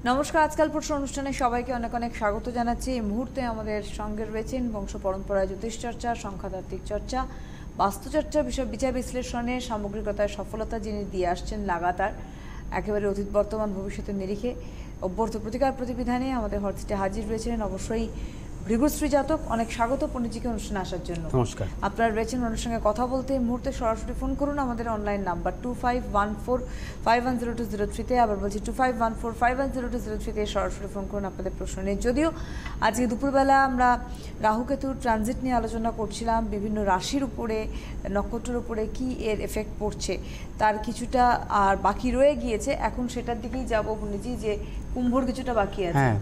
নমস্কার, আজকাল প্রশ্ন অনুষ্ঠানে সবাইকে অনেক অনেক স্বাগত জানাচ্ছি। এই মুহূর্তে আমাদের সঙ্গে রয়েছেন বংশ পরম্পরায় জ্যোতিষ চর্চা, সংখ্যাতাত্ত্বিক চর্চা, বাস্তুচর্চা, বিষয় বিচার বিশ্লেষণে সামগ্রিকতায় সফলতা যিনি দিয়ে আসছেন লাগাতার, একেবারে অতীত বর্তমান ভবিষ্যতের নিরিখে অভ্যর্থ প্রতিকার প্রতিবিধানে আমাদের হটসিটে হাজির রয়েছেন অবশ্যই ভৃগুশ্রী জাতক। অনেক স্বাগত পণ্ডিতজিকে অনুষ্ঠানে আসার জন্য। নমস্কার। আপনারা রয়েছেন ওনার সঙ্গে কথা বলতে। এই মুহূর্তে সরাসরি ফোন করুন আমাদের অনলাইন নাম্বার 2514510203-তে। আবার বলছি 2514510203-তে সরাসরি ফোন করুন আপনাদের প্রশ্ন নিয়ে। যদিও আজকে দুপুরবেলা আমরা রাহুকেতুর ট্রানজিট নিয়ে আলোচনা করছিলাম, বিভিন্ন রাশির উপরে, নক্ষত্রের উপরে কি এর এফেক্ট পড়ছে তার কিছুটা আর বাকি রয়ে গিয়েছে। এখন সেটার দিকেই যাবো পণ্ডিতজি, যে কুম্ভর কিছুটা বাকি আছে। হ্যাঁ,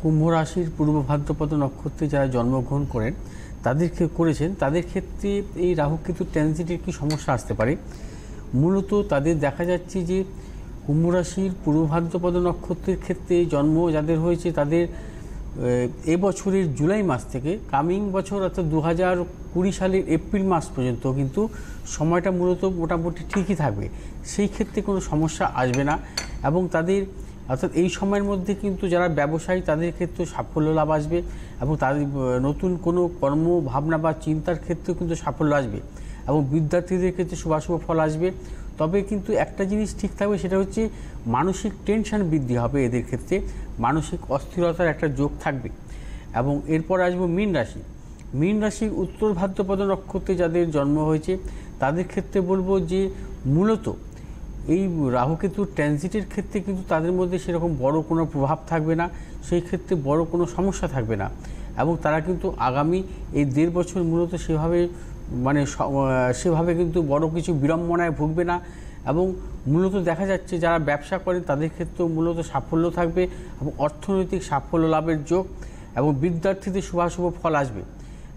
কুম্ভ রাশির পূর্ব ভাদ্রপদ নক্ষত্রে যারা জন্মগ্রহণ করেছেন তাদের ক্ষেত্রে এই রাহুকেতু ট্রানজিটের কি সমস্যা আসতে পারে। মূলত তাদের দেখা যাচ্ছে যে কুম্ভ রাশির পূর্ব ভাদ্রপদ নক্ষত্রের ক্ষেত্রে জন্ম যাদের হয়েছে তাদের এবছরের জুলাই মাস থেকে কামিং বছর অর্থাৎ 2020 সালের এপ্রিল মাস পর্যন্ত কিন্তু সময়টা মূলত মোটামুটি ঠিকই থাকবে। সেই ক্ষেত্রে কোনো সমস্যা আসবে না এবং তাদের অর্থাৎ এই সময়ের মধ্যে কিন্তু যারা ব্যবসায়ী তাদের ক্ষেত্রে সাফল্য লাভ আসবে এবং তাদের নতুন কোনো কর্ম ভাবনা বা চিন্তার ক্ষেত্রেও কিন্তু সাফল্য আসবে এবং বিদ্যার্থীদের ক্ষেত্রে শুভাশুভ ফল আসবে। তবে কিন্তু একটা জিনিস ঠিক থাকবে, সেটা হচ্ছে মানসিক টেনশন বৃদ্ধি হবে এদের ক্ষেত্রে, মানসিক অস্থিরতার একটা যোগ থাকবে। এবং এরপর আসবো মীন রাশি। মীন রাশির উত্তর ভাদ্রপদ নক্ষত্রে যাদের জন্ম হয়েছে তাদের ক্ষেত্রে বলবো যে মূলত এই রাহুকেতুর ট্রানজিটের ক্ষেত্রে কিন্তু তাদের মধ্যে সেরকম বড় কোনো প্রভাব থাকবে না, সেই ক্ষেত্রে বড় কোনো সমস্যা থাকবে না এবং তারা কিন্তু আগামী এই 1.5 বছর মূলত সেভাবে কিন্তু বড় কিছু বিড়ম্বনায় ভুগবে না। এবং মূলত দেখা যাচ্ছে যারা ব্যবসা করেন তাদের ক্ষেত্রেও মূলত সাফল্য থাকবে এবং অর্থনৈতিক সাফল্য লাভের যোগ এবং বিদ্যার্থীদের শুভাশুভ ফল আসবে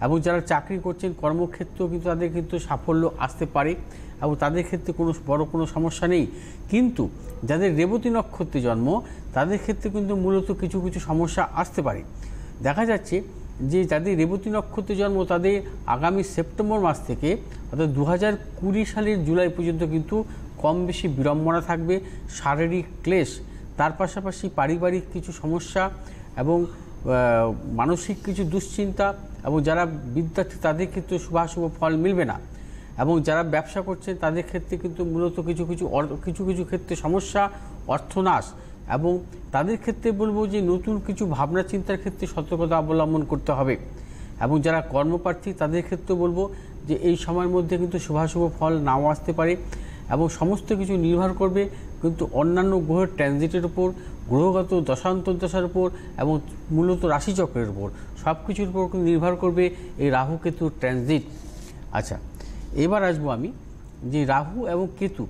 এবং যারা চাকরি করছেন কর্মক্ষেত্রেও কিন্তু তাদের কিন্তু সাফল্য আসতে পারে এবং তাদের ক্ষেত্রে কোনো সমস্যা নেই। কিন্তু যাদের রেবতী নক্ষত্রে জন্ম তাদের ক্ষেত্রে কিন্তু মূলত কিছু সমস্যা আসতে পারে। দেখা যাচ্ছে যে যাদের রেবতী নক্ষত্রে জন্ম তাদের আগামী সেপ্টেম্বর মাস থেকে অর্থাৎ 2020 সালের জুলাই পর্যন্ত কিন্তু কম বেশি বিড়ম্বনা থাকবে, শারীরিক ক্লেশ, তার পাশাপাশি পারিবারিক কিছু সমস্যা এবং মানসিক কিছু দুশ্চিন্তা এবং যারা বিদ্যার্থী তাদের ক্ষেত্রে শুভাশুভ ফল মিলবে না এবং যারা ব্যবসা করছেন তাদের ক্ষেত্রে কিন্তু মূলত কিছু ক্ষেত্রে সমস্যা, অর্থনাশ এবং তাদের ক্ষেত্রে বলবো যে নতুন কিছু ভাবনা চিন্তার ক্ষেত্রে সতর্কতা অবলম্বন করতে হবে এবং যারা কর্মপ্রার্থী তাদের ক্ষেত্রে বলবো যে এই সময়ের মধ্যে কিন্তু শুভাশুভ ফল নাও আসতে পারে এবং সমস্ত কিছু নির্ভর করবে কিন্তু অন্যান্য গ্রহের ট্রানজিটের উপর, গ্রহগত দশান্তর্দশার উপর এবং মূলত রাশিচক্রের উপর, সব কিছুর উপর নির্ভর করবে এই রাহু কেতুর ট্রানজিট। আচ্ছা, এবার আসবো আমি যে রাহু এবং কেতু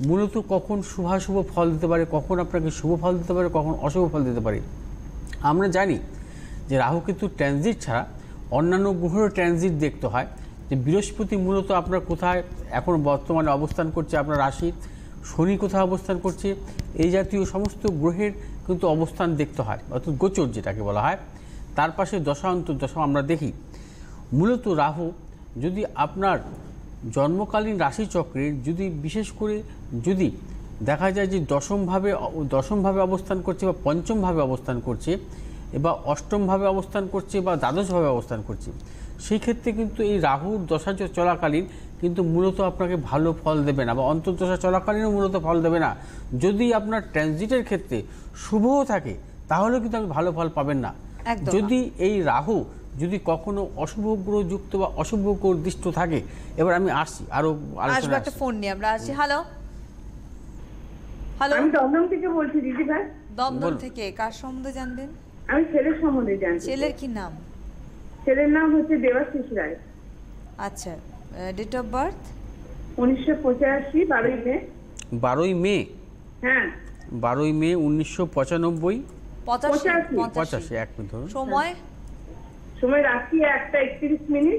মূলত কখন শুভাশুভ ফল দিতে পারে, কখন আপনাকে শুভ ফল দিতে পারে, কখন অশুভ ফল দিতে পারে। আমরা জানি যে রাহু কেতুর ট্রানজিট ছাড়া অন্যান্য গ্রহের ট্রানজিট দেখতে হয় যে বৃহস্পতি মূলত আপনার কোথায় এখন বর্তমানে অবস্থান করছে, আপনার রাশির শনি কোথায় অবস্থান করছে, এই জাতীয় সমস্ত গ্রহের কিন্তু অবস্থান দেখতে হয়, অর্থাৎ গোচর যেটাকে বলা হয়। তার পাশে দশা অন্তর্দশা আমরা দেখি। মূলত রাহু যদি আপনার জন্মকালীন রাশিচক্রের যদি বিশেষ করে যদি দেখা যায় যে দশমভাবে অবস্থান করছে বা পঞ্চমভাবে অবস্থান করছে বা অষ্টমভাবে অবস্থান করছে বা দ্বাদশভাবে অবস্থান করছে, সেই ক্ষেত্রে কিন্তু এই রাহুর দশা চলাকালীন কিন্তু মূলত আপনাকে ভালো ফল দেবে না বা অন্তর্দশা চলাকালীনও মূলত ফল দেবে না। যদি আপনার ট্রানজিটের ক্ষেত্রে শুভও থাকে তাহলে কিন্তু আপনি ভালো ফল পাবেন না। যদি এই রাহু যদি কখনো অশুভ গ্রহ যুক্ত বা অশুভ গ্রহ দৃষ্ট থাকে, এবার আমি আসছি আরো আলোচনা। একটা ফোন নিয়ে আমরা আসছি। হ্যালো হ্যালো, আমি দমদম থেকে বলছি দিদি ভাই। দমদম থেকে কার সম্বন্ধে জানবেন? আমি ছেলের সম্বন্ধে জানছি। ছেলের কি নাম? ছেলের নাম হচ্ছে দেবাশিস রায়। আচ্ছা, ডেট অফ বার্থ? 1985, 12ই মে। 12ই মে? হ্যাঁ, 12ই মে 1995। 85 এক মিনিট ধরুন। সময় রাত্রি 1:31।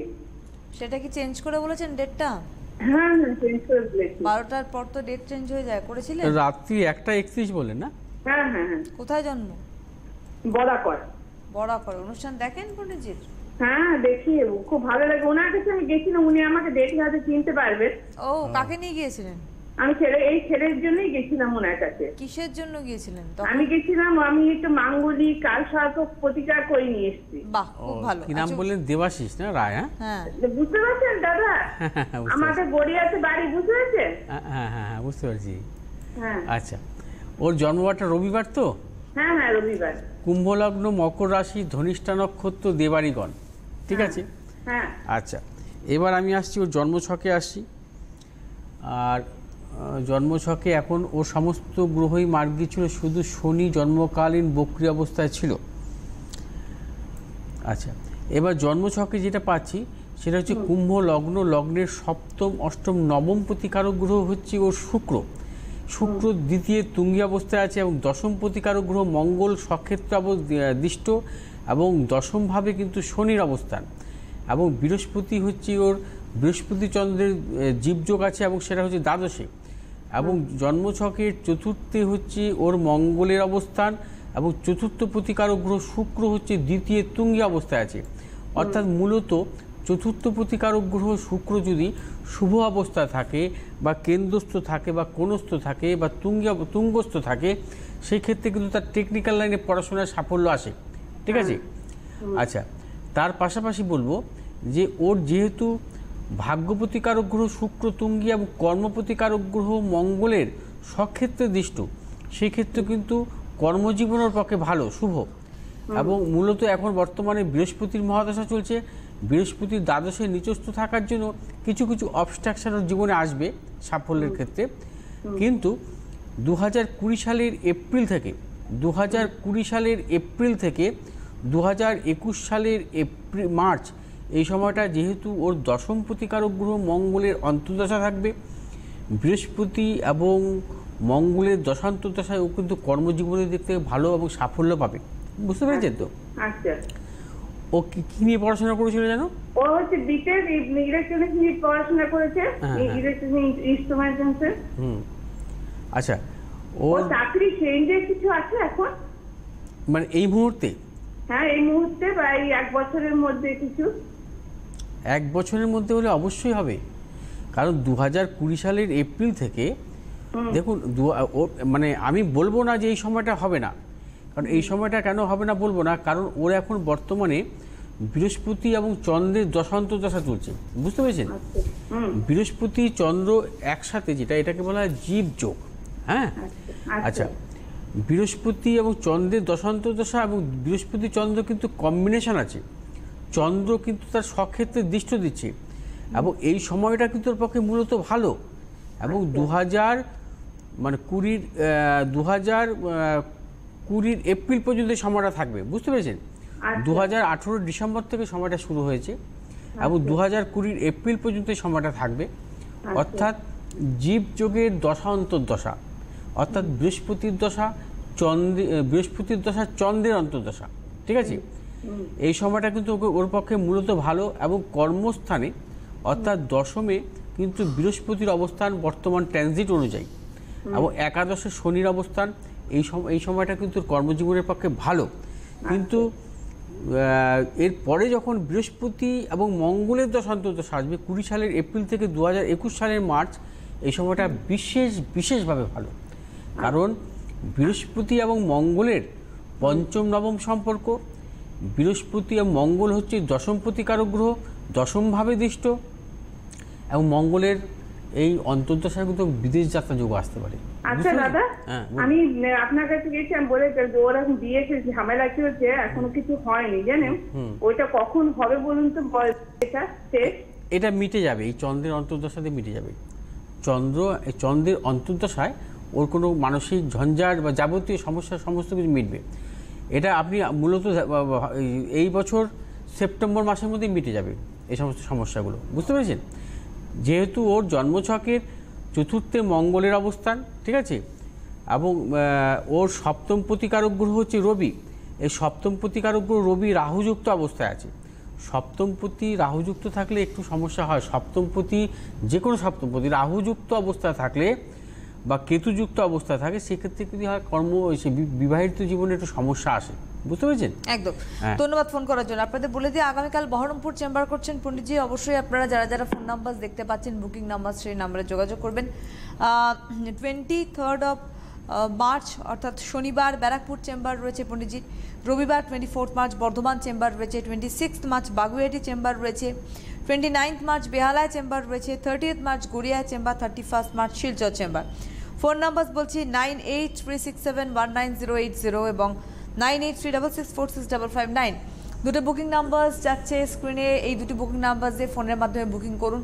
সেটা কি চেঞ্জ করে বলেছেন ডেটটা? হ্যাঁ, চেঞ্জ করে বলেছি। 12টার পর তো ডেট চেঞ্জ হয়ে যায়, করেছিলেন? রাত্রি 1:31 বলেন না? হ্যাঁ। কোথায় জন্ম? বরাকর। অনুষ্ঠান দেখেন পণ্ডিতজির? হ্যাঁ, দেখি, খুব ভালো লাগে। ওনার কাছে আমি গেছিলাম, উনি আমাকে দেখলে হয়তো চিনতে পারবেন। ও, কাকে নিয়ে গিয়েছিলেন? আমি এই ছেলের জন্যই গেছিলাম ওনার কাছে। কিসের জন্য গিয়েছিলেন আমি গেছিলাম, আমি একটু মাঙ্গলি কাল সর্প প্রতিকার করে নিয়ে এসেছি। বাহ, খুব ভালো। কি নাম বললেন? দেবাশিস না রায়? হ্যাঁ, বুঝতে পারছেন দাদা? আমাদের গড়িয়াতে বাড়ি, বুঝতে পারছেন? হ্যাঁ হ্যাঁ হ্যাঁ, বুঝতে পারছি। হ্যাঁ আচ্ছা, ওর জন্মবারটা রবিবার তো? হ্যাঁ হ্যাঁ, রবিবার। কুম্ভলগ্ন, মকর রাশি, ধনিষ্ঠা নক্ষত্র, দেবাড়িগণ, ঠিক আছে? হ্যাঁ আচ্ছা, এবার আমি আসছি ওর জন্মছকে আসছি। আর জন্মছকে এখন ও সমস্ত গ্রহই মার্গী ছিল, শুধু শনি জন্মকালীন বক্রী অবস্থায় ছিল। আচ্ছা, এবার জন্মছকে যেটা পাচ্ছি সেটা হচ্ছে কুম্ভ লগ্ন, লগ্নের সপ্তম, অষ্টম, নবম প্রতিকারক গ্রহ হচ্ছে ওর শুক্র। শুক্র দ্বিতীয় তুঙ্গী অবস্থায় আছে এবং দশম প্রতিকারক গ্রহ মঙ্গল সক্ষেত্র দৃষ্ট এবং দশমভাবে কিন্তু শনির অবস্থান। এবং বৃহস্পতি হচ্ছে ওর, বৃহস্পতি চন্দ্রের জীবযোগ আছে এবং সেটা হচ্ছে দ্বাদশে। এবং জন্মছকের চতুর্থে হচ্ছে ওর মঙ্গলের অবস্থান এবং চতুর্থ প্রতিকারক গ্রহ শুক্র হচ্ছে দ্বিতীয় তুঙ্গী অবস্থায় আছে। অর্থাৎ মূলত চতুর্থ প্রতিকারক গ্রহ শুক্র যদি শুভ অবস্থায় থাকে বা কেন্দ্রস্থ থাকে বা কোণস্থ থাকে বা তুঙ্গস্থ থাকে, সেই ক্ষেত্রে কিন্তু তার টেকনিক্যাল লাইনে পড়াশোনার সাফল্য আসে, ঠিক আছে? আচ্ছা, তার পাশাপাশি বলবো যে ওর যেহেতু ভাগ্য প্রতিকারক গ্রহ শুক্র তুঙ্গী এবং কর্মপ্রতিকারক গ্রহ মঙ্গলের স্বক্ষেত্রে দৃষ্ট, সেই ক্ষেত্রে কিন্তু কর্মজীবনের পক্ষে ভালো, শুভ। এবং মূলত এখন বর্তমানে বৃহস্পতির মহাদশা চলছে। বৃহস্পতির দ্বাদশে নিচস্থ থাকার জন্য কিছু কিছু অবস্ট্রাকশন ওর জীবনে আসবে সাফল্যের ক্ষেত্রে। কিন্তু 2020 সালের এপ্রিল থেকে 2021 সালের মার্চ, এই সময়টা যেহেতু ওর দশম প্রতিকারক গ্রহ মঙ্গলের অন্তর্দশা থাকবে, বৃহস্পতি এবং মঙ্গলের দশান্তর্দশায় ও কিন্তু কর্মজীবনের দিক থেকে ভালো এবং সাফল্য পাবে। বুঝতে পেরেছেন তো? আচ্ছা, ও কি নিয়ে পড়াশোনা করেছিল জানো? ও হচ্ছে বিটেক ইলেকট্রনিক্স নিয়ে পড়াশোনা করেছে, ইলেকট্রনিক ইনস্ট্রুমেন্টেশন। আচ্ছা, ও চাকরি চেঞ্জের কিছু আছে এখন, মানে এই মুহূর্তে? হ্যাঁ এই মুহূর্তে বা এই 1 বছরের মধ্যে কিছু? 1 বছরের মধ্যে হলে অবশ্যই হবে, কারণ 2020 সালের এপ্রিল থেকে দেখুন, মানে আমি বলবো না যে এই সময়টা হবে না, কারণ এই সময়টা কেন হবে না বলবো না, কারণ ওর এখন বর্তমানে বৃহস্পতি এবং চন্দ্রের দশান্তর্দশা চলছে, বুঝতে পেরেছেন? বৃহস্পতি চন্দ্র একসাথে, যেটা এটাকে বলা হয় জীবযোগ। হ্যাঁ, আচ্ছা, বৃহস্পতি এবং চন্দ্রের দশান্তর্দশা এবং বৃহস্পতি চন্দ্র কিন্তু কম্বিনেশন আছে। চন্দ্র কিন্তু তার স্বক্ষেত্রে দৃষ্টি দিচ্ছে এবং এই সময়টা কিন্তু ওর পক্ষে মূলত ভালো। এবং 2020 এপ্রিল পর্যন্ত সময়টা থাকবে, বুঝতে পেরেছেন? 2018 ডিসেম্বর থেকে সময়টা শুরু হয়েছে এবং 2020 এপ্রিল পর্যন্ত সময়টা থাকবে। অর্থাৎ জীবযোগের দশা অন্তর্দশা, অর্থাৎ বৃহস্পতির দশা চন্দ্রের অন্তর্দশা, ঠিক আছে? এই সময়টা কিন্তু ওর পক্ষে মূলত ভালো। এবং কর্মস্থানে অর্থাৎ দশমে কিন্তু বৃহস্পতির অবস্থান বর্তমান ট্রানজিট অনুযায়ী এবং একাদশে শনির অবস্থান, এই সময়টা কিন্তু কর্মজীবনের পক্ষে ভালো। কিন্তু এরপরে যখন বৃহস্পতি এবং মঙ্গলের দশান্তর্দশা আসবে 20 সালের এপ্রিল থেকে 2021 সালের মার্চ, এই সময়টা বিশেষভাবে ভালো। কারণ বৃহস্পতি এবং মঙ্গলের পঞ্চম নবম সম্পর্ক, বৃহস্পতি এবং মঙ্গল হচ্ছে দশম প্রতিকারক গ্রহ, দশমভাবে দৃষ্ট, এবং মঙ্গলের এই অন্তর্দশায় কিন্তু বিদেশ যাত্রা যোগ আসতে পারে। আচ্ছা দাদা, আমি আপনার কাছে গেছিলাম বলে ওরা দিয়েছে, ঝামেলা চলছে, এখনো কিছু হয়নি জানেন, ওইটা কখন হবে বলুন তো? এটা মিটে যাবে, এই চন্দ্রের অন্তর্দশাতে মিটে যাবে। চন্দ্রের অন্তর্দশায় ওর কোনো মানসিক ঝঞ্ঝাট বা যাবতীয় সমস্যা সমস্ত কিছু মিটবে। এটা আপনি মূলত এই বছর সেপ্টেম্বর মাসের মধ্যেই মিটে যাবে এই সমস্ত সমস্যাগুলো, বুঝতে পেরেছেন? যেহেতু ওর জন্মছকের চতুর্থে মঙ্গলের অবস্থান, ঠিক আছে, এবং ওর সপ্তম প্রতিকারক গ্রহ হচ্ছে রবি। এই সপ্তম প্রতিকারক গ্রহ রবি রাহুযুক্ত অবস্থায় আছে। সপ্তমপতি রাহুযুক্ত থাকলে একটু সমস্যা হয়। যে কোনো সপ্তমপতি রাহুযুক্ত অবস্থায় থাকলে বা কেতুযুক্ত অবস্থায় থাকে, সেক্ষেত্রে কিন্তু হয় বিবাহিত জীবনে একটু সমস্যা আসে, বুঝতে পেরেছেন? একদম। হ্যাঁ। ধন্যবাদ ফোন করার জন্য। আপনাদের বলে দিয়ে আগামীকাল বহরমপুর চেম্বার করছেন পণ্ডিতজি। অবশ্যই আপনারা যারা যারা ফোন নাম্বার দেখতে পাচ্ছেন, বুকিং নাম্বার, সেই নাম্বারে যোগাযোগ করবেন। 23rd অফ মার্চ অর্থাৎ শনিবার ব্যারাকপুর চেম্বার রয়েছে পণ্ডিতজির। রবিবার 24th মার্চ বর্ধমান চেম্বার রয়েছে। 26th মার্চ বাগুইআটি চেম্বার রয়েছে। 29th মার্চ বেহালায় চেম্বার রয়েছে। 30th March Garia chamber. 31st March Silchar chamber. Phone number বলছি 9836719080 এবং 9836646559। দুটো বুকিং নাম্বার যাচ্ছে স্ক্রিনে। এই দুটি বুকিং নাম্বার দিয়ে ফোনের মাধ্যমে বুকিং করুন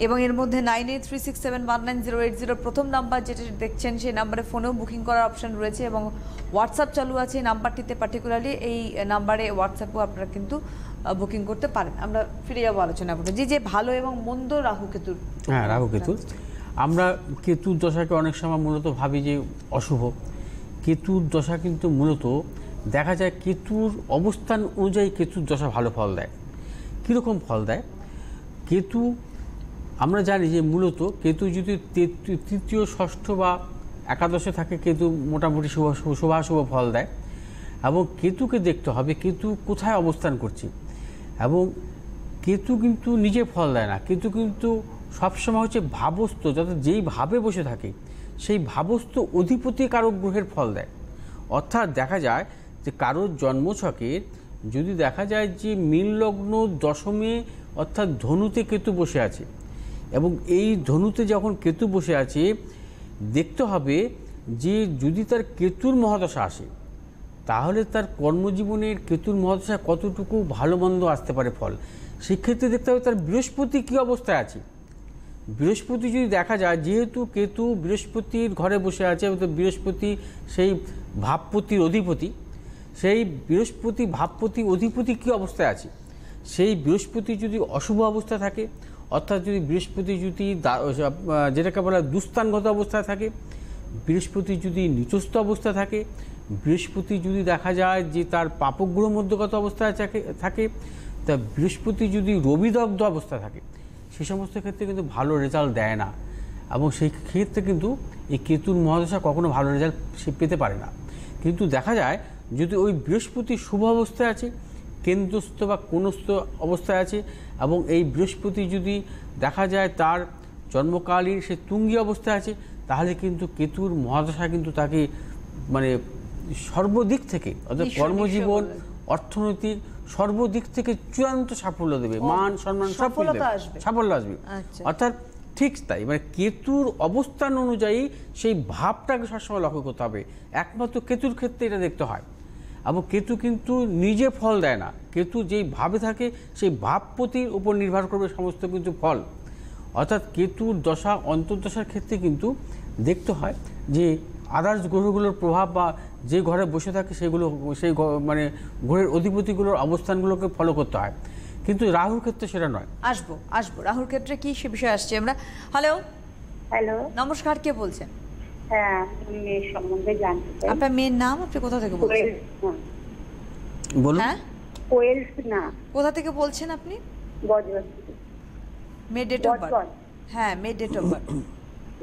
এবং এর মধ্যে 9836719080 প্রথম নাম্বার যেটা দেখছেন সেই নাম্বারে ফোনেও বুকিং করার অপশন রয়েছে এবং হোয়াটসঅ্যাপ চালু আছে নাম্বারটিতে। পার্টিকুলারলি এই নাম্বারে হোয়াটসঅ্যাপেও আপনারা কিন্তু বুকিং করতে পারেন। আমরা ফিরে যাবো আলোচনা করতে, যে ভালো এবং মন্দ রাহু কেতুর। হ্যাঁ, রাহু কেতু। আমরা কেতুর দশাকে অনেক সময় মূলত ভাবি যে অশুভ। কেতুর দশা কিন্তু মূলত দেখা যায় কেতুর অবস্থান অনুযায়ী কেতুর দশা ভালো ফল দেয়। কীরকম ফল দেয়? কেতু আমরা জানি যে মূলত কেতু যদি তৃতীয়, ষষ্ঠ বা একাদশে থাকে, কেতু মোটামুটি শুভাশুভ ফল দেয়। এবং কেতুকে দেখতে হবে কেতু কোথায় অবস্থান করছে। এবং কেতু কিন্তু নিজে ফল দেয় না, কেতু কিন্তু সবসময় হচ্ছে ভাবস্থ, যাতে যেই ভাবে বসে থাকে সেই ভাবস্থ অধিপতি কারক গ্রহের ফল দেয়। অর্থাৎ দেখা যায় যে কারোর জন্মছকে যদি দেখা যায় যে মীন লগ্ন দশমে অর্থাৎ ধনুতে কেতু বসে আছে এবং এই ধনুতে যখন কেতু বসে আছে দেখতে হবে যে যদি তার কেতুর মহাদশা আসে তাহলে তার কর্মজীবনের কেতুর মহাদশা কতটুকু ভালো মন্দ আসতে পারে ফল। সেক্ষেত্রে দেখতে হবে তার বৃহস্পতি কী অবস্থায় আছে। বৃহস্পতি যদি দেখা যায় যেহেতু কেতু বৃহস্পতির ঘরে বসে আছে, বৃহস্পতি সেই ভাবপতির অধিপতি, সেই বৃহস্পতি ভাবপতি অধিপতি কী অবস্থায় আছে, সেই বৃহস্পতি যদি অশুভ অবস্থায় থাকে, অর্থাৎ যদি বৃহস্পতি যদি যেটাকে বলা দুস্থানগত অবস্থায় থাকে, বৃহস্পতি যদি নিচস্থ অবস্থায় থাকে, বৃহস্পতি যদি দেখা যায় যে তার পাপগ্রহ মধ্যগত অবস্থায় থাকে, তা বৃহস্পতি যদি রবিদগ্ধ অবস্থায় থাকে, সে সমস্ত ক্ষেত্রে কিন্তু ভালো রেজাল্ট দেয় না। এবং সেই ক্ষেত্রে কিন্তু এই কেতুর মহাদশা কখনো ভালো রেজাল্ট সে পেতে পারে না। কিন্তু দেখা যায় যদি ওই বৃহস্পতি শুভ অবস্থায় আছে, কেন্দ্রস্থ বা কোণস্থ অবস্থায় আছে, এবং এই বৃহস্পতি যদি দেখা যায় তার জন্মকালীন সে তুঙ্গি অবস্থায় আছে, তাহলে কিন্তু কেতুর মহাদশা কিন্তু তাকে মানে সর্বদিক থেকে অর্থাৎ কর্মজীবন, অর্থনৈতিক সর্বদিক থেকে চূড়ান্ত সাফল্য দেবে, মান সম্মান সব সাফল্য আসবে। অর্থাৎ ঠিক তাই, মানে কেতুর অবস্থান অনুযায়ী সেই ভাবটাকে সবসময় লক্ষ্য করতে হবে। একমাত্র কেতুর ক্ষেত্রে এটা দেখতে হয়। এবং কেতু কিন্তু নিজে ফল দেয় না, কেতু যেই ভাবে থাকে সেই ভাবপতির উপর নির্ভর করবে সমস্ত কিন্তু ফল। অর্থাৎ কেতুর দশা অন্তর্দশার ক্ষেত্রে কিন্তু দেখতে হয় যে আদার্স গ্রহগুলোর প্রভাব বা যে ঘরে বসে থাকে সেগুলো সেই মানে গ্রহের অধিপতিগুলোর অবস্থানগুলোকে ফলো করতে হয়, কিন্তু রাহুর ক্ষেত্রে সেটা নয়। আসবো রাহুর ক্ষেত্রে কি সে বিষয়ে আসছে আমরা। হ্যালো, নমস্কার, কে বলছেন? হ্যাঁ, মেয়ের সম্বন্ধে জানতে চাই। আপনার মেয়ের নাম, আপনি কোথা থেকে বলছেন? বলুন। হ্যাঁ, কোয়েল না। কোথা থেকে বলছেন আপনি? বজবজ। মেয়ের ডেট অফ বার্থ? হ্যাঁ, মেয়ের ডেট অফ বার্থ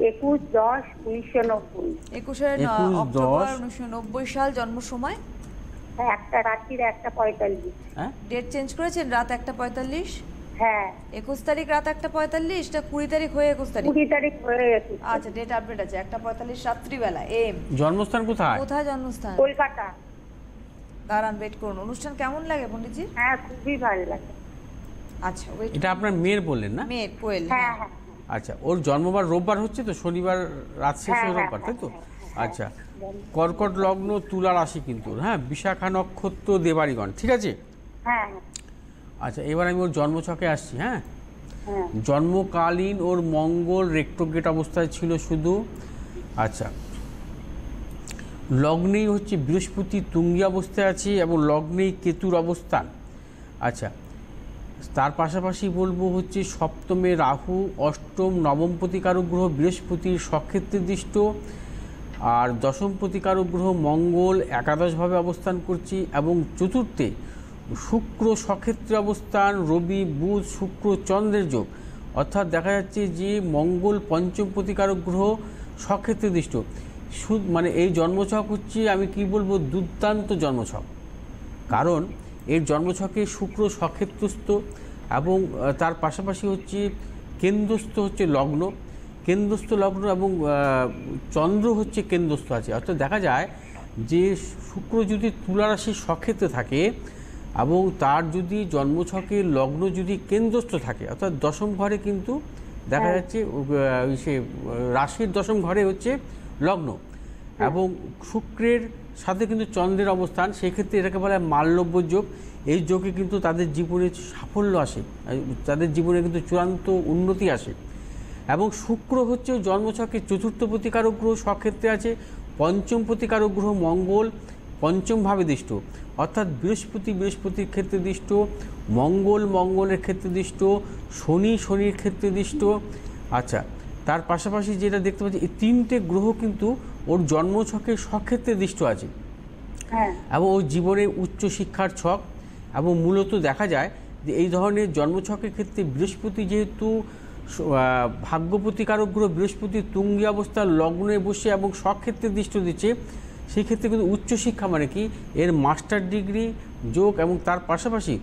21/10/1990। 21 অক্টোবর 1990 সাল। জন্ম সময়? হ্যাঁ, একটা রাত্রির 1:45। হ্যাঁ, ডেট চেঞ্জ করেছেন? রাত 1:45? হ্যাঁ। 21 তারিখ রাত 1:45 না 20 তারিখ হয়ে 21 তারিখ? 20 তারিখ হয়ে গেছে। আচ্ছা, ডেট আপডেট আছে 1:45 রাত্রিবেলা। এম জন্মস্থান কোথায়? কোথায় জন্মস্থান? কলকাতা। দাঁড়ান, ওয়েট করুন। অনুষ্ঠান কেমন লাগে পণ্ডিতজি? হ্যাঁ, খুবই ভালো লাগে। আচ্ছা, ওয়েট। এটা আপনার মেয়ের বললেন না? মেয়ের, কোয়েল। হ্যাঁ হ্যাঁ। আচ্ছা, ওর জন্মবার রোববার হচ্ছে তো, শনিবার রাত শেষে রোববার, তাই তো? আচ্ছা, কর্কট লগ্ন, তুলা রাশি কিন্তু, হ্যাঁ, বিশাখা নক্ষত্র, দেবাড়িগণ, ঠিক আছে? হ্যাঁ। আচ্ছা, এবার আমি ওর জন্মছকে আসছি। হ্যাঁ, জন্মকালীন ওর মঙ্গল রেট্রোগ্রেড অবস্থায় ছিল শুধু। আচ্ছা, লগ্নেই হচ্ছে বৃহস্পতি তুঙ্গি অবস্থায় আছে এবং লগ্নেই কেতুর অবস্থান। আচ্ছা, তার পাশাপাশি বলবো হচ্ছে সপ্তমে রাহু, অষ্টম নবম প্রতিকারক গ্রহ বৃহস্পতির স্বক্ষেত্রে দৃষ্ট, আর দশম প্রতিকারক গ্রহ মঙ্গল একাদশভাবে অবস্থান করছি, এবং চতুর্থে শুক্র স্বক্ষেত্রে অবস্থান, রবি বুধ শুক্র চন্দ্রের যোগ। অর্থাৎ দেখা যাচ্ছে যে মঙ্গল পঞ্চম প্রতিকারক গ্রহ স্বক্ষেত্রে দৃষ্ট। মানে এই জন্মছক হচ্ছে আমি কি বলবো দুর্দান্ত জন্মছক। কারণ এর জন্মছকে শুক্র সক্ষেত্রস্থ এবং তার পাশাপাশি হচ্ছে কেন্দ্রস্থ হচ্ছে লগ্ন, কেন্দ্রস্থ লগ্ন এবং চন্দ্র হচ্ছে কেন্দ্রস্থ আছে। অর্থাৎ দেখা যায় যে শুক্র যদি তুলা রাশির সক্ষেত্রে থাকে এবং তার যদি জন্মছকে লগ্ন যদি কেন্দ্রস্থ থাকে, অর্থাৎ দশম ঘরে কিন্তু দেখা যাচ্ছে সে রাশির দশম ঘরে হচ্ছে লগ্ন এবং শুক্রের সাথে কিন্তু চন্দ্রের অবস্থান, সেক্ষেত্রে এটাকে বলা হয় মাল্যব্য যোগ। এই যোগে কিন্তু তাদের জীবনে সাফল্য আসে, তাদের জীবনে কিন্তু চূড়ান্ত উন্নতি আসে। এবং শুক্র হচ্ছে জন্মছকে চতুর্থ প্রতিকারক গ্রহ, সক্ষেত্রে আছে। পঞ্চম প্রতিকারক গ্রহ মঙ্গল পঞ্চমভাবে দৃষ্ট, অর্থাৎ বৃহস্পতির ক্ষেত্রে দৃষ্ট, মঙ্গলের ক্ষেত্রে দৃষ্ট, শনির ক্ষেত্রে দৃষ্ট। আচ্ছা, তার পাশাপাশি যেটা দেখতে পাচ্ছি এই তিনটে গ্রহ কিন্তু ওর জন্মছকে সক্ষেত্রে দৃষ্ট আছে এবং ওর জীবনে উচ্চশিক্ষার ছক। এবং মূলত দেখা যায় যে এই ধরনের জন্মছকের ক্ষেত্রে বৃহস্পতি যেহেতু ভাগ্য প্রতিকারক গ্রহ, বৃহস্পতি তুঙ্গি অবস্থা লগ্নে বসে এবং সক্ষেত্রে দৃষ্টি দিচ্ছে, সেই ক্ষেত্রে কিন্তু উচ্চশিক্ষা মানে কি এর মাস্টার ডিগ্রি যোগ এবং তার পাশাপাশি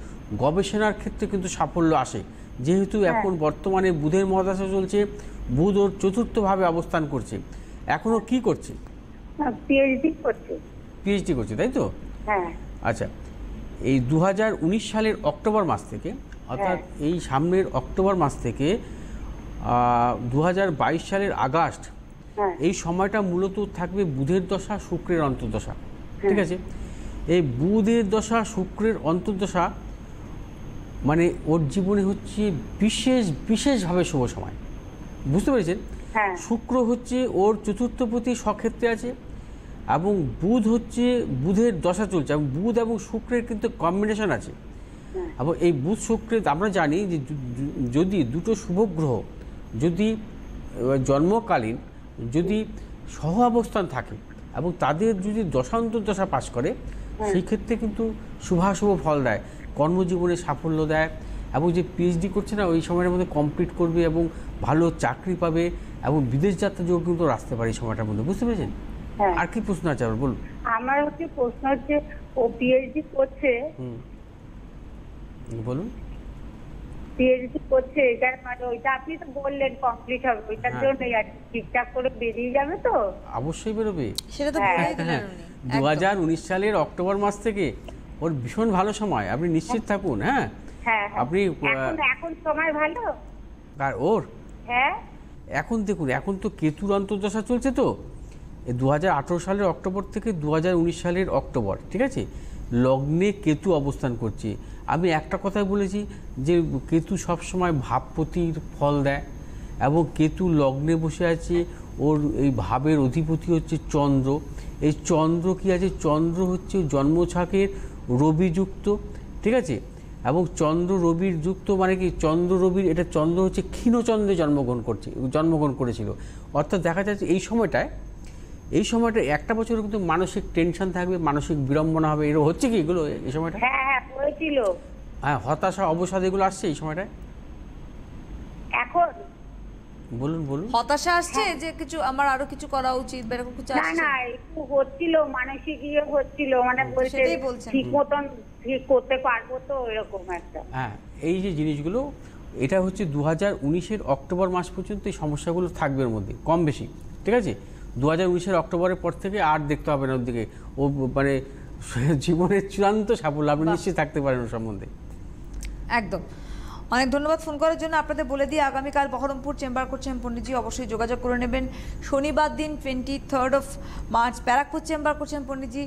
গবেষণার ক্ষেত্রে কিন্তু সাফল্য আসে। যেহেতু এখন বর্তমানে বুধের মহাদশা চলছে, বুধ ওর চতুর্থভাবে অবস্থান করছে। এখনও কি করছে? পিএইচডি করছে, তাই তো? আচ্ছা, এই 2019 সালের অক্টোবর মাস থেকে, অর্থাৎ এই সামনের অক্টোবর মাস থেকে 2022 সালের আগস্ট, এই সময়টা মূলত থাকবে বুধের দশা শুক্রের অন্তর্দশা। ঠিক আছে? এই বুধের দশা শুক্রের অন্তর্দশা মানে ওর জীবনে হচ্ছে বিশেষভাবে শুভ সময়। বুঝতে পেরেছেন? শুক্র হচ্ছে ওর চতুর্থপতি সক্ষেত্রে আছে এবং বুধ হচ্ছে বুধের দশা চলছে এবং বুধ এবং শুক্রের কিন্তু কম্বিনেশন আছে। এবং এই বুধ শুক্রের আমরা জানি যে যদি দুটো শুভ গ্রহ যদি জন্মকালীন যদি সহ অবস্থান থাকে এবং তাদের যদি দশান্তর্দশা পাস করে, সেই ক্ষেত্রে কিন্তু শুভাশুভ ফল দেয়, কর্মজীবনে সাফল্য দেয় এবং যে পিএইচডি করছে না ওই সময়ের মধ্যে কমপ্লিট করবে এবং ভালো চাকরি পাবে এবং বিদেশ যাত্রা যোগ কিন্তু আসতে পারে এই সময়টার মধ্যে। বুঝতে পেরেছেন? আর কি প্রশ্ন আছে আমার বলুন। আমার হচ্ছে প্রশ্ন হচ্ছে ও পিএইচডি করছে, বলুন। পিএইচডি করছে, এটা মানে ওইটা আপনি তো বললেন কমপ্লিট হবে, ওইটার জন্য ঠিকঠাক করে বেরিয়ে যাবে তো? অবশ্যই বেরোবে, সেটা তো বলেই দিলেন উনি। 2019 সালের অক্টোবর মাস থেকে ওর ভীষণ ভালো সময়, আপনি নিশ্চিত থাকুন। আপনি এখন সময় ভালো আর ওর এখন দেখুন, এখন তো কেতুর অন্তর্দশা চলছে, তো 2018 সালের অক্টোবর থেকে 2019 সালের অক্টোবর, ঠিক আছে, লগ্নে কেতু অবস্থান করছে। আমি একটা কথাই বলেছি যে কেতু সবসময় ভাবপতির ফল দেয় এবং কেতু লগ্নে বসে আছে, ওর এই ভাবের অধিপতি হচ্ছে চন্দ্র। এই চন্দ্র কি আছে? চন্দ্র হচ্ছে জন্মছকের রবিযুক্ত, ঠিক আছে, এবং চন্দ্র রবির যুক্ত মানে কি চন্দ্র রবির, এটা চন্দ্র হচ্ছে ক্ষীণচন্দ্রে জন্মগ্রহণ করেছিল। অর্থাৎ দেখা যাচ্ছে এই সময়টা একটা বছর কিন্তু মানসিক টেনশন থাকবে, মানসিক বিড়ম্বনা হবে। এরকম হচ্ছে কি এগুলো এই সময়টা? হতাশা অবসাদ এগুলো আসছে এই সময়টায়? এখন বলুন। হতাশা আসছে যে কিছু আমার আরো কিছু করা উচিত, এরকম কিছু আসছে? না, একটু হচ্ছিল, মানসিক হচ্ছিল, মানে বলতে ঠিক মতন ঠিক করতে পারবো তো, এরকম একটা। এই যে জিনিসগুলো, এটা হচ্ছে 2019-এর অক্টোবর মাস পর্যন্ত এই সমস্যাগুলো থাকবে এর মধ্যে কম বেশি, ঠিক আছে। 2019-এর অক্টোবরের পর থেকে আর দেখতে হবে না ওর দিকে, ও মানে জীবনের চূড়ান্ত সাফল্য আপনি নিশ্চিত থাকতে পারেন ওর সম্বন্ধে। একদম। অনেক ধন্যবাদ ফোন করার জন্য। আপনাদের বলে দিই, আগামীকাল বহরমপুর চেম্বার করছেন পণ্ডিতজি, অবশ্যই যোগাযোগ করে নেবেন। শনিবার দিন 23rd মার্চ ব্যারাকপুর চেম্বার করছেন পণ্ডিতজি।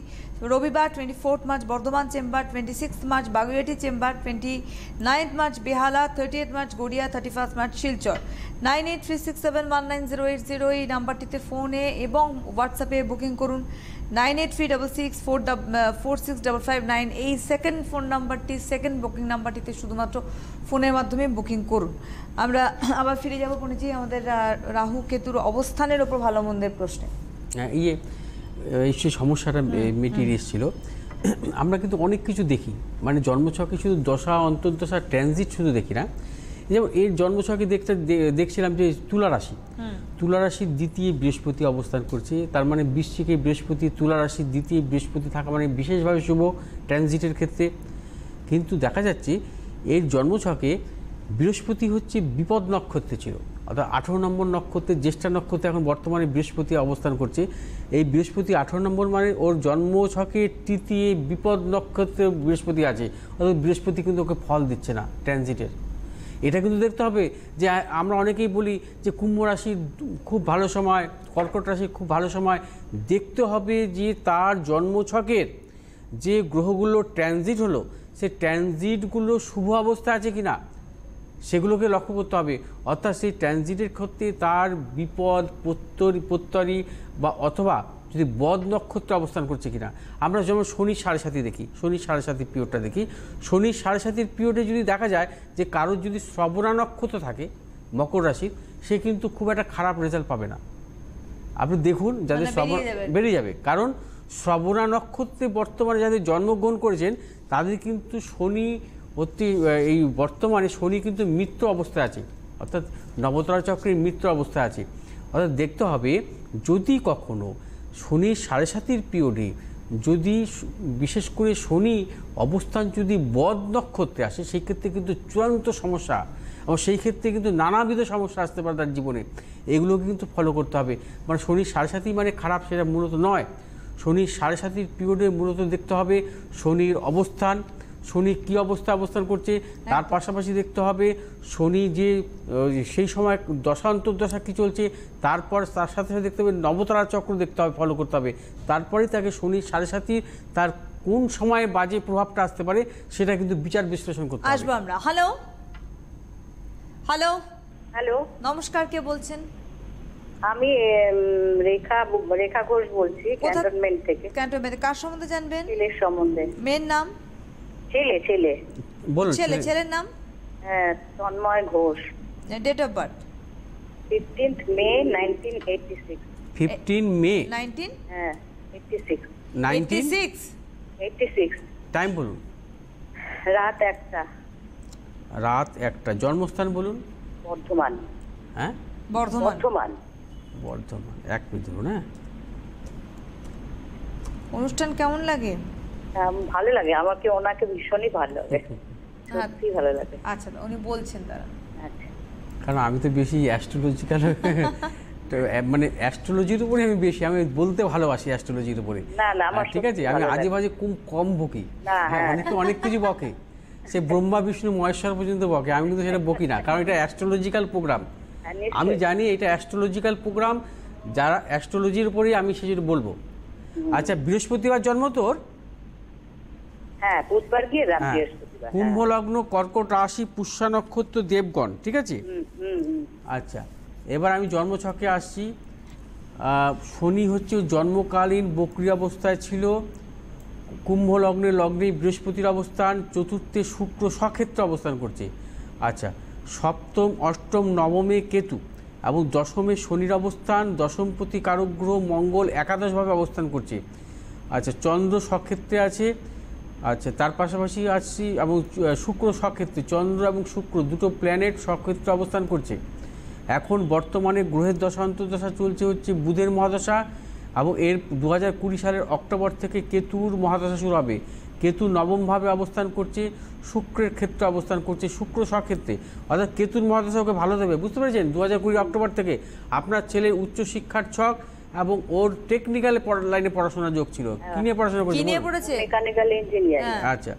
রবিবার 24th March Bardhaman chamber, 26th March Baguiati chamber, 29th March Behala, 30th March Garia, 31st March Silchar. 9836719080 এই নাম্বারটিতে ফোনে এবং হোয়াটসঅ্যাপে বুকিং করুন। 9836465559 এই সেকেন্ড ফোন নাম্বারটি, সেকেন্ড বুকিং নাম্বারটিতে শুধুমাত্র ফোনের মাধ্যমে বুকিং করুন। আমরা আবার ফিরে যাব পণ্ডিতজি আমাদের রাহু কেতুর অবস্থানের ওপর ভালো মন্দের প্রশ্নে। এই সমস্যাটা মিটিয়ে এসেছিল। আমরা কিন্তু অনেক কিছু দেখি, মানে জন্মছকে শুধু দশা অন্তর্দশা ট্রানজিট শুধু দেখি না, যেমন এর জন্মছকে দেখছিলাম যে তুলা রাশি, তুলা রাশির দ্বিতীয় বৃহস্পতি অবস্থান করছে, তার মানে বৃশ্চিকে বৃহস্পতি, তুলা রাশির দ্বিতীয় বৃহস্পতি থাকা মানে বিশেষভাবে শুভ ট্রানজিটের ক্ষেত্রে। কিন্তু দেখা যাচ্ছে এর জন্মছকে বৃহস্পতি হচ্ছে বিপদ নক্ষত্রে ছিল, অর্থাৎ 18 নম্বর নক্ষত্রের জ্যেষ্ঠা নক্ষত্রে এখন বর্তমানে বৃহস্পতি অবস্থান করছে। এই বৃহস্পতি 18 নম্বর মানে ওর জন্মছকে তৃতীয় বিপদ নক্ষত্রে বৃহস্পতি আছে, অর্থাৎ বৃহস্পতি কিন্তু ওকে ফল দিচ্ছে না ট্রানজিটের। এটা কিন্তু দেখতে হবে যে আমরা অনেকেই বলি যে কুম্ভ রাশির খুব ভালো সময়, কর্কট রাশির খুব ভালো সময়। দেখতে হবে যে তার জন্মছকের যে গ্রহগুলো ট্রানজিট হলো সেই ট্রানজিটগুলো শুভ অবস্থা আছে কি না সেগুলোকে লক্ষ্য করতে হবে। অর্থাৎ সেই ট্রানজিটের ক্ষেত্রে তার বিপদ প্রত্যরি বা অথবা যদি বদ নক্ষত্র অবস্থান করছে কিনা। আমরা যেমন শনির 7.5 দেখি, শনির 7.5 পিরিয়ডটা দেখি। শনির 7.5 পিরিয়ডে যদি দেখা যায় যে কারোর যদি শ্রবণা নক্ষত্র থাকে মকর রাশির, সে কিন্তু খুব একটা খারাপ রেজাল্ট পাবে না। আপনি দেখুন যাদের বেরিয়ে যাবে, কারণ শ্রবণা নক্ষত্রে বর্তমানে যাদের জন্মগ্রহণ করেছেন তাদের কিন্তু শনি এই বর্তমানে শনি কিন্তু মিত্র অবস্থায় আছে, অর্থাৎ নবতারা চক্রের মিত্র অবস্থায় আছে। অর্থাৎ দেখতে হবে যদি কখনো শনির 7.5 পিরিয়ডে যদি বিশেষ করে শনি অবস্থান যদি বদ নক্ষত্রে আসে সেই ক্ষেত্রে কিন্তু চূড়ান্ত সমস্যা, এবং সেই ক্ষেত্রে কিন্তু নানাবিধ সমস্যা আসতে পারে তার জীবনে। এগুলোকে কিন্তু ফলো করতে হবে। মানে শনির 7.5 মানে খারাপ সেটা মূলত নয়। শনির 7.5 পিরিয়ডে মূলত দেখতে হবে শনির অবস্থান, শনি কী অবস্থান করছে, তার পাশাপাশি দেখতে হবে শনি যে সেই সময় দশা অন্তর্দশা কী চলছে, তারপর তার সাথে সাথে দেখতে হবে নবতারা চক্র দেখতে হবে, ফলো করতে হবে। তারপরেই তাকে শনির 7.5 তার কোন সময়ে বাজে প্রভাবটা আসতে পারে সেটা কিন্তু বিচার বিশ্লেষণ করতে হবে। আসবো আমরা। হ্যালো হ্যালো হ্যালো, নমস্কার, কে বলছেন? আমি রেখা ঘোষ বলছি, ক্যান্টনমেন্ট থেকে। ক্যান্টনমেন্টে কার সম্বন্ধে জানবেন? ছেলের সম্বন্ধে। মেয়ের নাম? ছেলে বলুন। ছেলের নাম? হ্যাঁ, Tanmoy Ghosh. Date of birth? 15th May 1986। 15 May 19? হ্যাঁ, 86। 86। টাইম বলুন। রাত 1টা। রাত 1টা। জন্মস্থান বলুন। বর্ধমান। হ্যাঁ, বর্ধমান। 1 মিনিট ধরুন। হ্যাঁ, অনুষ্ঠান কেমন লাগে? ভালো লাগে আমাকে, ওনাকে ভীষণই ভালো লাগে, সত্যি ভালো লাগে। আচ্ছা, উনি বলছেন তারা। আচ্ছা, কারণ আমি তো বেশি অ্যাস্ট্রোলজিক্যাল তো মানে অ্যাস্ট্রোলজির উপরে আমি বলতে ভালোবাসি অ্যাস্ট্রোলজির উপরে। না আমার ঠিক আছে, আমি আজে বাজে কম বকি। অনেক কিছু বকে, সে ব্রহ্মা বিষ্ণু মহেশ্বর পর্যন্ত বকে, আমি কিন্তু সেটা বকি না, কারণ এটা অ্যাস্ট্রোলজিক্যাল প্রোগ্রাম। আমি জানি এটা অ্যাস্ট্রোলজিক্যাল প্রোগ্রাম, যারা অ্যাস্ট্রোলজির উপরেই আমি সেটা বলবো। আচ্ছা, বৃহস্পতিবার জন্ম তোর? হ্যাঁ, বুধবার গিয়ে বৃহস্পতিবার। কুম্ভ লগ্ন, কর্কট রাশি, পুষ্যা নক্ষত্র, দেবগণ। ঠিক আছে। আচ্ছা, এবার আমি জন্মছকে আসছি। শনি হচ্ছে জন্মকালীন বক্রী অবস্থায় ছিল, কুম্ভ লগ্নে বৃহস্পতির অবস্থান, চতুর্থে শুক্র স্বক্ষেত্রে অবস্থান করছে। আচ্ছা, সপ্তম অষ্টম নবমে কেতু এবং দশমে শনির অবস্থান, দশমপতি কারক গ্রহ মঙ্গল একাদশভাবে অবস্থান করছে। আচ্ছা, চন্দ্র স্বক্ষেত্রে আছে। আচ্ছা, তার পাশাপাশি আসছি এবং শুক্র স্বক্ষেত্রে, চন্দ্র এবং শুক্র দুটো প্ল্যানেট স্বক্ষেত্রে অবস্থান করছে। এখন বর্তমানে গ্রহের দশা অন্তর্দশা চলছে হচ্ছে বুধের মহাদশা, এবং এর 2020 সালের অক্টোবর থেকে কেতুর মহাদশা শুরু হবে। কেতু নবমভাবে অবস্থান করছে, শুক্রের ক্ষেত্রে অবস্থান করছে, শুক্র স্বক্ষেত্রে, অর্থাৎ কেতুর মহাদশা ওকে ভালো দেবে। বুঝতে পেরেছেন? 2020 অক্টোবর থেকে আপনার ছেলের উচ্চশিক্ষার ছক এবং ওর টেকনিক্যাল লাইনে পড়াশোনার যোগ ছিল। কি নিয়ে পড়াশোনা করেছে? Mechanical engineering. আচ্ছা,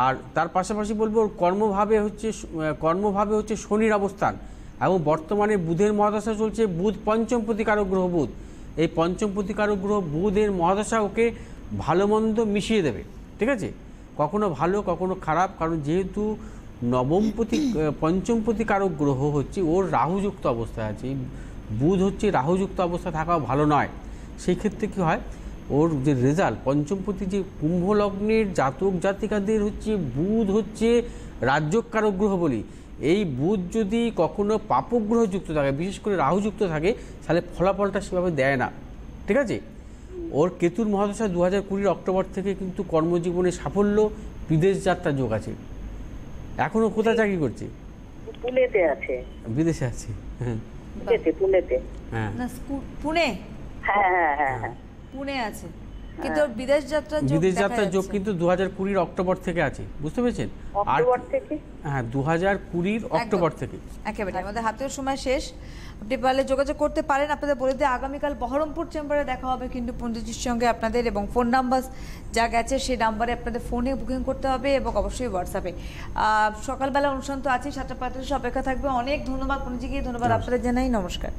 আর তার পাশাপাশি বলবো ওর কর্মভাবে হচ্ছে শনির অবস্থান, এবং বর্তমানে বুধের মহাদশা চলছে। বুধ পঞ্চমপতি কারক গ্রহ। বুধ এই পঞ্চমপতি কারক গ্রহ বুধের মহাদশা ওকে ভালো মন্দ মিশিয়ে দেবে। ঠিক আছে, কখনো ভালো কখনো খারাপ, কারণ যেহেতু পঞ্চমপতি কারক গ্রহ হচ্ছে ওর রাহুযুক্ত অবস্থায় আছে। বুধ হচ্ছে রাহুযুক্ত অবস্থা থাকাও ভালো নয়। সেই ক্ষেত্রে কি হয়, ওর যে রেজাল্ট, পঞ্চমপতি যে কুম্ভ লগ্নের জাতক জাতিকাদের হচ্ছে বুধ হচ্ছে রাজ্যকারক গ্রহ বলি। এই বুধ যদি কখনো পাপগ্রহ যুক্ত থাকে, বিশেষ করে রাহুযুক্ত থাকে, তাহলে ফলাফলটা সেভাবে দেয় না। ঠিক আছে, ওর কেতুর মহাদশা 2020 অক্টোবর থেকে কিন্তু কর্মজীবনে সাফল্য, বিদেশ যাত্রার যোগ আছে। এখনও কোথায় চাকরি করছে? পুনেতে আছে। বিদেশে আছে। হ্যাঁ পুনেতে। হ্যাঁ না পুনে, হ্যাঁ হ্যাঁ হ্যাঁ হ্যাঁ। পুনে আছে, কিন্তু ওর বিদেশ যাত্রার যোগ বিদেশ দেখা যাত্রার যোগ যাচ্ছে। কিন্তু 2020 অক্টোবর থেকে আছে, বুঝতে পেরেছেন? আর অক্টোবর থেকে? হ্যাঁ 2020 অক্টোবর থেকে। একেবারে আমাদের হাতের সময় শেষ। আপনি পারলে যোগাযোগ করতে পারেন। আপনাদের বলে দিয়ে আগামীকাল বহরমপুর চেম্বারে দেখা হবে কিন্তু পণ্ডিতজির সঙ্গে আপনাদের, এবং ফোন নাম্বার যা গেছে সেই নাম্বারে আপনাদের ফোনে বুকিং করতে হবে এবং অবশ্যই হোয়াটসঅ্যাপে। সকালবেলা অনুষ্ঠান তো আছে, 7:35 অপেক্ষা থাকবে। অনেক ধন্যবাদ পণ্ডিতজিকে, ধন্যবাদ আপনাদের জানাই, নমস্কার।